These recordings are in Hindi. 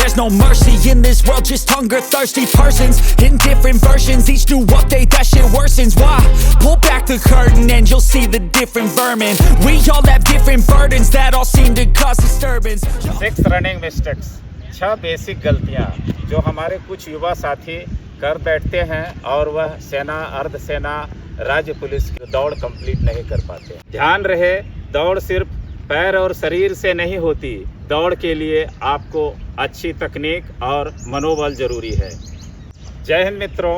there's no mercy in this world, just hunger-thirsty persons in different versions, each new update that shit worsens. Why? Pull back the curtain and you'll see the different vermin. We all have different burdens that all seem to cause disturbance. 6 running mistakes, 6 basic गलतियां जो हमारे कुछ युवा साथी कर बैठते हैं और वह सेना, अर्धसेना, राज्य पुलिस की दौड़ कंप्लीट नहीं कर पाते। ध्यान रहे, दौड़ सिर्फ पैर और शरीर से नहीं होती, दौड़ के लिए आपको अच्छी तकनीक और मनोबल जरूरी है। जय हिंद मित्रों,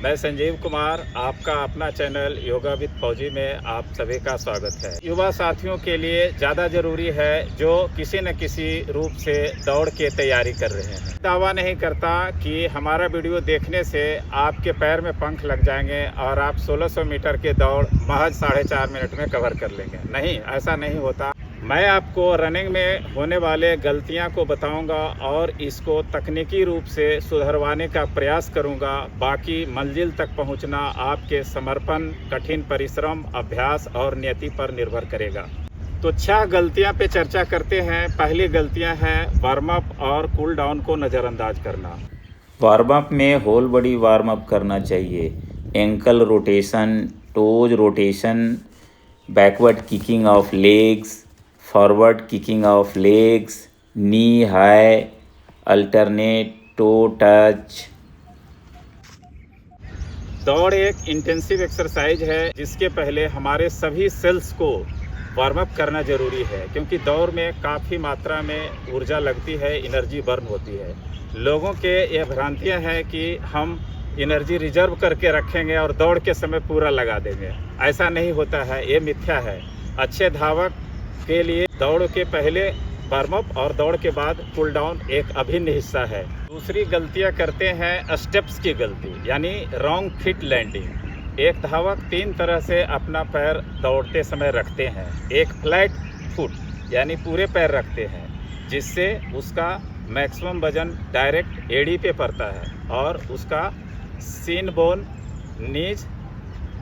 मैं संजीव कुमार, आपका अपना चैनल योगा विद फौजी में आप सभी का स्वागत है। युवा साथियों के लिए ज़्यादा ज़रूरी है जो किसी न किसी रूप से दौड़ के तैयारी कर रहे हैं। दावा नहीं करता कि हमारा वीडियो देखने से आपके पैर में पंख लग जाएंगे और आप 1600 मीटर के दौड़ महज 4.5 मिनट में कवर कर लेंगे। नहीं, ऐसा नहीं होता। मैं आपको रनिंग में होने वाले गलतियां को बताऊंगा और इसको तकनीकी रूप से सुधरवाने का प्रयास करूंगा। बाकी मंजिल तक पहुंचना आपके समर्पण, कठिन परिश्रम, अभ्यास और नियति पर निर्भर करेगा। तो 6 गलतियां पे चर्चा करते हैं। पहली गलतियां हैं वार्म अप और कूल डाउन को नज़रअंदाज करना। वार्म अप में होल बॉडी वार्म अप करना चाहिए। Ankle rotation, toes rotation, backward kicking of legs, forward kicking of legs, knee high, alternate toe touch. दौड़ एक इंटेंसिव एक्सरसाइज है जिसके पहले हमारे सभी सेल्स को वार्म अप करना जरूरी है, क्योंकि दौड़ में काफ़ी मात्रा में ऊर्जा लगती है, एनर्जी बर्न होती है। लोगों के ये भ्रांतियां हैं कि हम एनर्जी रिजर्व करके रखेंगे और दौड़ के समय पूरा लगा देंगे। ऐसा नहीं होता है, ये मिथ्या है। अच्छे धावक के लिए दौड़ के पहले वार्म अप और दौड़ के बाद कूल डाउन एक अभिन्न हिस्सा है। दूसरी गलतियां करते हैं स्टेप्स की गलती, यानी रॉन्ग फिट लैंडिंग। एक धावक 3 तरह से अपना पैर दौड़ते समय रखते हैं। एक फ्लैट फुट यानी पूरे पैर रखते हैं, जिससे उसका मैक्सिमम वजन डायरेक्ट एड़ी पे पड़ता है और उसका सीन बोन, नीज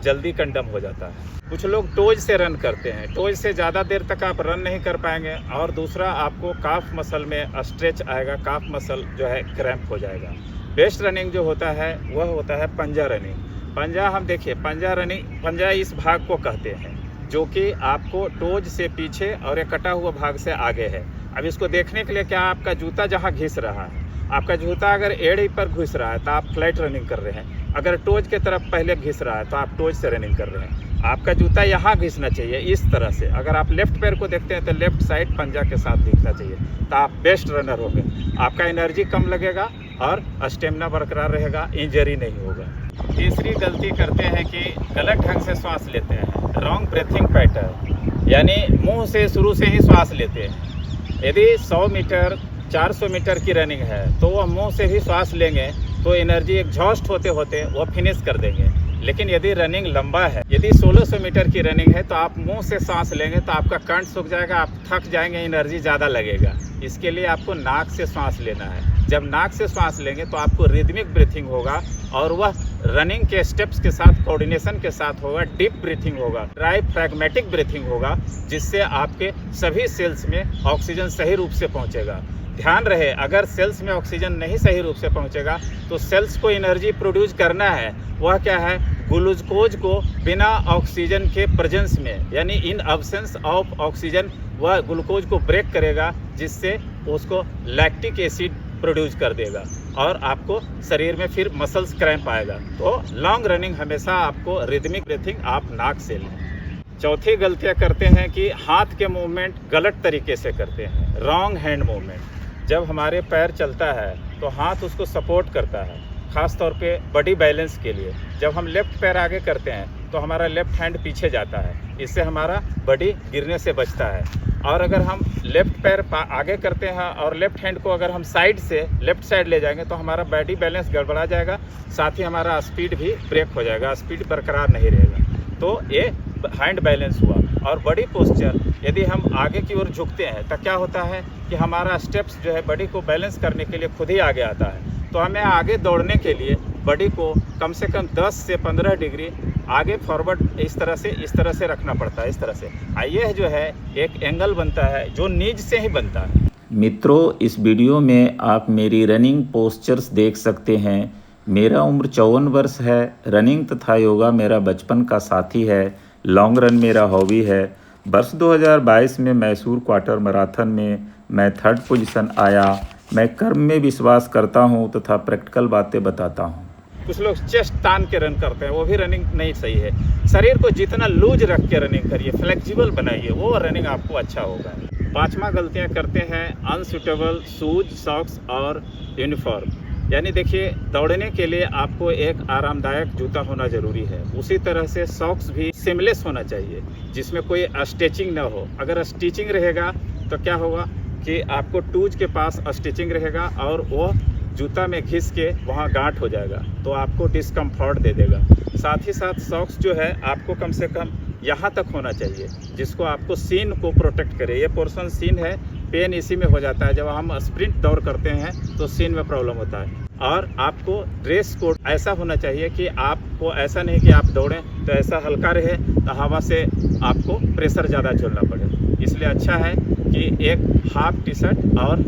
जल्दी कंडम हो जाता है। कुछ लोग टोज से रन करते हैं। टोज से ज़्यादा देर तक आप रन नहीं कर पाएंगे और दूसरा आपको काफ मसल में स्ट्रेच आएगा, काफ मसल जो है क्रैम्प हो जाएगा। बेस्ट रनिंग जो होता है वह होता है पंजा रनिंग। पंजा हम देखिए, पंजा रनिंग, पंजा इस भाग को कहते हैं जो कि आपको टोज से पीछे और एक कटा हुआ भाग से आगे है। अब इसको देखने के लिए क्या, आपका जूता जहाँ घिस रहा है, आपका जूता अगर एड़ी पर घिस रहा है तो आप फ्लैट रनिंग कर रहे हैं। अगर टोज के तरफ पहले घिस रहा है तो आप टोज से रनिंग कर रहे हैं। आपका जूता यहाँ घिसना चाहिए इस तरह से। अगर आप लेफ्ट पैर को देखते हैं तो लेफ्ट साइड पंजा के साथ दिखना चाहिए, तो आप बेस्ट रनर होंगे। आपका एनर्जी कम लगेगा और स्टेमिना बरकरार रहेगा, इंजरी नहीं होगा। तीसरी गलती करते हैं कि गलत ढंग से सांस लेते हैं, रॉन्ग ब्रीथिंग पैटर्न, यानी मुंह से शुरू से ही सांस लेते हैं। यदि 100 मीटर 400 मीटर की रनिंग है तो वह मुंह से ही सांस लेंगे तो एनर्जी एग्जॉस्ट होते होते वो फिनिश कर देंगे। लेकिन यदि रनिंग लंबा है, यदि 1600 मीटर की रनिंग है तो आप मुंह से सांस लेंगे तो आपका कंठ सूख जाएगा, आप थक जाएंगे, एनर्जी ज़्यादा लगेगा। इसके लिए आपको नाक से सांस लेना है। जब नाक से सांस लेंगे तो आपको रिदमिक ब्रीथिंग होगा और वह रनिंग के स्टेप्स के साथ कोऑर्डिनेशन के साथ होगा। डीप ब्रीथिंग होगा, डायफ्रैग्मेटिक ब्रीथिंग होगा, जिससे आपके सभी सेल्स में ऑक्सीजन सही रूप से पहुँचेगा। ध्यान रहे, अगर सेल्स में ऑक्सीजन नहीं सही रूप से पहुंचेगा तो सेल्स को एनर्जी प्रोड्यूस करना है, वह क्या है, ग्लूकोज को बिना ऑक्सीजन के प्रेजेंस में, यानी इन अब्सेंस ऑफ ऑक्सीजन वह ग्लूकोज को ब्रेक करेगा, जिससे उसको लैक्टिक एसिड प्रोड्यूस कर देगा और आपको शरीर में फिर मसल्स क्रैम्प आएगा। तो लॉन्ग रनिंग हमेशा आपको रिदमिक ब्रीथिंग आप नाक से लें। चौथी गलतियां करते हैं कि हाथ के मूवमेंट गलत तरीके से करते हैं, रॉन्ग हैंड मूवमेंट। जब हमारे पैर चलता है तो हाथ उसको सपोर्ट करता है, ख़ास तौर पे बॉडी बैलेंस के लिए। जब हम लेफ्ट पैर आगे करते हैं तो हमारा लेफ्ट हैंड पीछे जाता है, इससे हमारा बॉडी गिरने से बचता है। और अगर हम लेफ्ट पैर आगे करते हैं और लेफ्ट हैंड को अगर हम साइड से लेफ्ट साइड ले जाएंगे तो हमारा बॉडी बैलेंस गड़बड़ा जाएगा, साथ ही हमारा स्पीड भी ब्रेक हो जाएगा, स्पीड बरकरार नहीं रहेगा। तो ये हैंड बैलेंस हुआ। और बॉडी पोस्चर, यदि हम आगे की ओर झुकते हैं तो क्या होता है कि हमारा स्टेप्स जो है बॉडी को बैलेंस करने के लिए खुद ही आगे आता है। तो हमें आगे दौड़ने के लिए बॉडी को कम से कम 10 से 15 डिग्री आगे फॉरवर्ड इस तरह से रखना पड़ता है, इस तरह से। यह जो है एक एंगल बनता है जो नीज से ही बनता है। मित्रों, इस वीडियो में आप मेरी रनिंग पोस्चर्स देख सकते हैं। मेरा उम्र 54 वर्ष है। रनिंग तथा योगा मेरा बचपन का साथी है। लॉन्ग रन मेरा हॉबी है। वर्ष 2022 में मैसूर क्वार्टर मैराथन में मैं 3rd पोजीशन आया। मैं कर्म में विश्वास करता हूं तथा प्रैक्टिकल बातें बताता हूं। कुछ लोग चेस्ट तान के रन करते हैं, वो भी रनिंग नहीं सही है। शरीर को जितना लूज रख के रनिंग करिए, फ्लेक्सिबल बनाइए, वो रनिंग आपको अच्छा होगा। 5वां गलतियां करते हैं अनसूटेबल शूज, सॉक्स और यूनिफॉर्म। यानी देखिए, दौड़ने के लिए आपको एक आरामदायक जूता होना ज़रूरी है। उसी तरह से सॉक्स भी सीमलेस होना चाहिए, जिसमें कोई स्टिचिंग ना हो। अगर स्टिचिंग रहेगा तो क्या होगा कि आपको टूज के पास स्टिचिंग रहेगा और वो जूता में घिस के वहाँ गांठ हो जाएगा, तो आपको डिस्कम्फर्ट दे देगा। साथ ही साथ सॉक्स जो है आपको कम से कम यहाँ तक होना चाहिए, जिसको आपको सीन को प्रोटेक्ट करे। ये पोर्शन सीन है, पेन इसी में हो जाता है। जब हम स्प्रिंट दौड़ करते हैं तो सीन में प्रॉब्लम होता है। और आपको ड्रेस कोड ऐसा होना चाहिए कि आपको ऐसा नहीं कि आप दौड़ें तो ऐसा हल्का रहे तो हवा से आपको प्रेशर ज़्यादा झेलना पड़े। इसलिए अच्छा है कि एक हाफ टी शर्ट और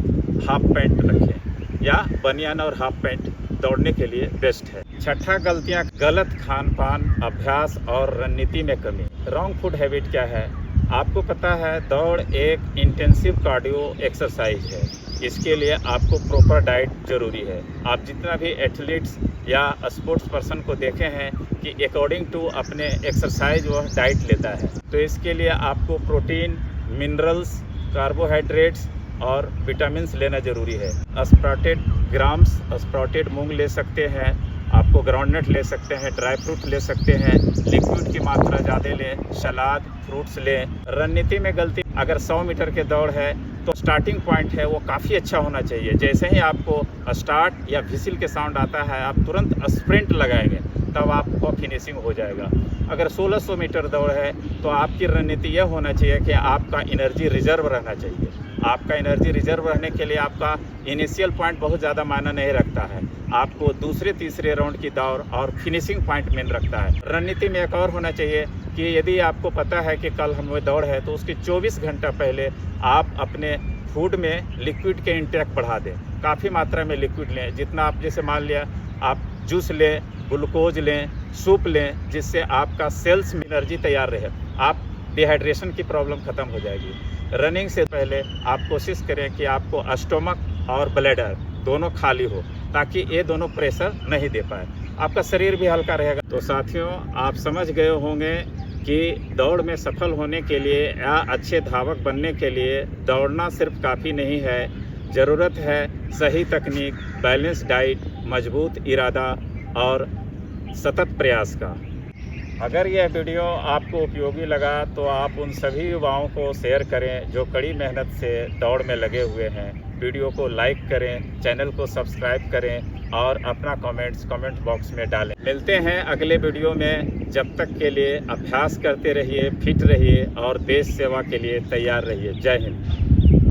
हाफ पैंट रखें, या बनियान और हाफ पैंट दौड़ने के लिए बेस्ट है। 6ठा गलतियां, गलत खान पान, अभ्यास और रणनीति में कमी। रॉन्ग फूड हैबिट क्या है? आपको पता है, दौड़ एक इंटेंसिव कार्डियो एक्सरसाइज है। इसके लिए आपको प्रॉपर डाइट जरूरी है। आप जितना भी एथलीट्स या स्पोर्ट्स पर्सन को देखे हैं कि अकॉर्डिंग टू अपने एक्सरसाइज वह डाइट लेता है, तो इसके लिए आपको प्रोटीन, मिनरल्स, कार्बोहाइड्रेट्स और विटामिन्स लेना जरूरी है। स्प्राउटेड ग्राम्स, स्प्राउटेड मूंग ले सकते हैं, आपको ग्राउंडनट ले सकते हैं, ड्राई फ्रूट ले सकते हैं, लिक्विड की मात्रा ज़्यादा लें, सलाद, फ्रूट्स लें। रणनीति में गलती, अगर 100 मीटर के दौड़ है तो स्टार्टिंग पॉइंट है वो काफ़ी अच्छा होना चाहिए। जैसे ही आपको स्टार्ट या व्हिसिल के साउंड आता है, आप तुरंत स्प्रिंट लगाएंगे, तब आपको फिनिशिंग हो जाएगा। अगर 1600 मीटर दौड़ है तो आपकी रणनीति यह होना चाहिए कि आपका एनर्जी रिजर्व रहना चाहिए। आपका एनर्जी रिजर्व रहने के लिए आपका इनिशियल पॉइंट बहुत ज़्यादा मायने नहीं रखता है। आपको दूसरे तीसरे राउंड की दौड़ और फिनिशिंग पॉइंट मेन रखता है। रणनीति में एक और होना चाहिए कि यदि आपको पता है कि कल हमें दौड़ है, तो उसके 24 घंटा पहले आप अपने फूड में लिक्विड के इंटेक बढ़ा दें। काफ़ी मात्रा में लिक्विड लें। जितना आप, जैसे मान लिया आप जूस लें, ग्लूकोज लें, सूप लें, जिससे आपका सेल्स में एनर्जी तैयार रहे। आप डिहाइड्रेशन की प्रॉब्लम ख़त्म हो जाएगी। रनिंग से पहले आप कोशिश करें कि आपको स्टोमक और ब्लैडर दोनों खाली हो, ताकि ये दोनों प्रेशर नहीं दे पाए, आपका शरीर भी हल्का रहेगा। तो साथियों, आप समझ गए होंगे कि दौड़ में सफल होने के लिए या अच्छे धावक बनने के लिए दौड़ना सिर्फ काफ़ी नहीं है। ज़रूरत है सही तकनीक, बैलेंस डाइट, मजबूत इरादा और सतत प्रयास का। अगर यह वीडियो आपको उपयोगी लगा तो आप उन सभी युवाओं को शेयर करें जो कड़ी मेहनत से दौड़ में लगे हुए हैं। वीडियो को लाइक करें, चैनल को सब्सक्राइब करें और अपना कमेंट बॉक्स में डालें। मिलते हैं अगले वीडियो में। जब तक के लिए अभ्यास करते रहिए, फिट रहिए और देश सेवा के लिए तैयार रहिए। जय हिंद।